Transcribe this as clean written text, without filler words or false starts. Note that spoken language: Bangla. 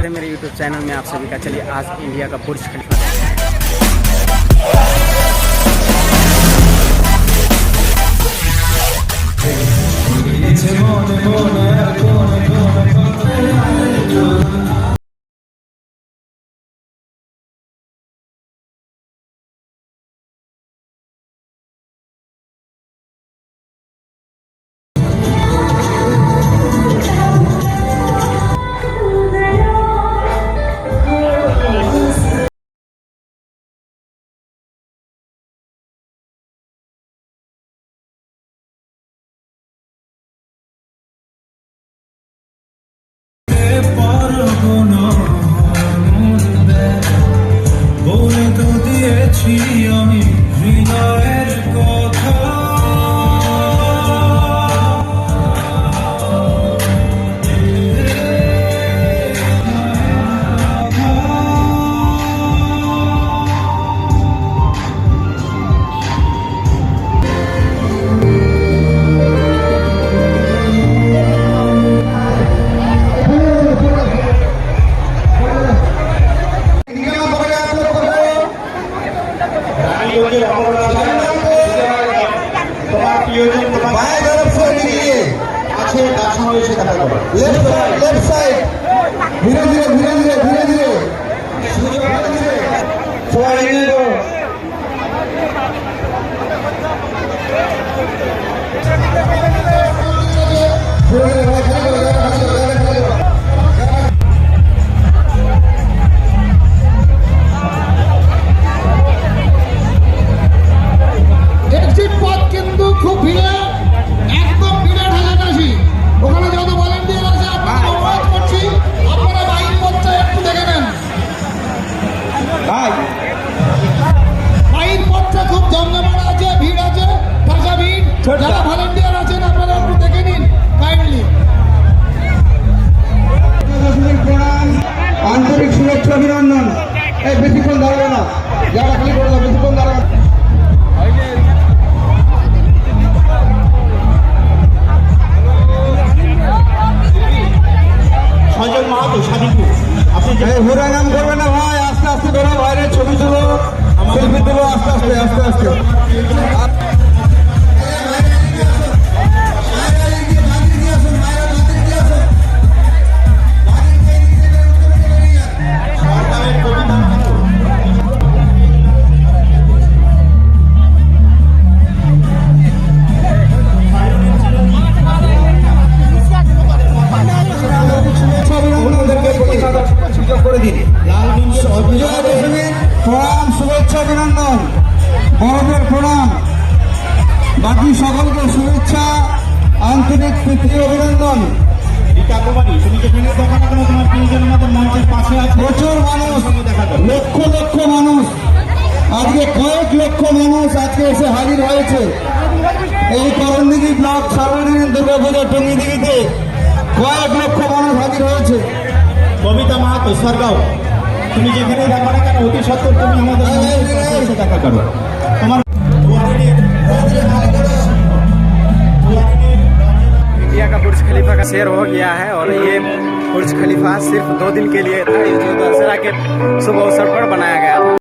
है मेरे यूट्यूब चैनल में आप सभी का। चलिए आज इंडिया का बुर्ज खलीफा আমি হৃদয়ের কথা लेफ्ट साइड धीरे धीरे धीरे धीरे धीरे धीरे এক্সিট পথ কিন্তু খুব ভিড়ে, একদম ভিড়ে ঢাকাটাছি। ওখানে যত ভলান্টিয়ার আছে আপনারা অনুরোধ করছি আপনারা বাইক পথটা একটু দেখে নেন। বাইক পথটা খুব জমজমাট আছে, ভিড় আছে, ঠাসা ভিড়। যারা ভলান্টিয়ার আছেন আপনারা একটু দেখে নিন কাইন্ডলি। আন্তরিক শুভেচ্ছা অভিনন্দন। এই বেশিক্ষণ দাঁড়াবে না, যারা খালি করে দাও, বেশিক্ষণ দাঁড়াবে। সঞ্জয় মাহাতো স্বাধীনপুর, আপনি ঘোরা নাম করবে না ভাই, আস্তে আস্তে ধরো, বাইরে ছবি তুলো, সেলফি তুলো, আস্তে আস্তে আস্তে আস্তে। প্রণাম, শুভেচ্ছা, অভিনন্দন, বড়দের প্রণাম, বাকি সকলকে শুভেচ্ছা, আন্তরিক প্রীতি অভিনন্দন। প্রচুর মানুষ, লক্ষ লক্ষ মানুষ, আজকে কয়েক লক্ষ মানুষ আজকে এসে হাজির হয়েছে এই করণদিঘি ব্লক সর্বজনীন দুর্গাপূজা টঙ্গিদিঘিতে। কয়েক লক্ষ মানুষ হাজির হয়েছে। কবিতা মাহাতো সরগাঁও, তুমি যেখানে দেখো না কেন অতি সত্তর তুমি আমাদের দেখা করো। তোমার इंडिया का बुर्ज खलीफा का शेयर हो गया है और ये बुर्ज खलीफा सिर्फ 2 दिन के लिए था, ये जो दशहरा के शुभ अवसर पर बनाया गया था।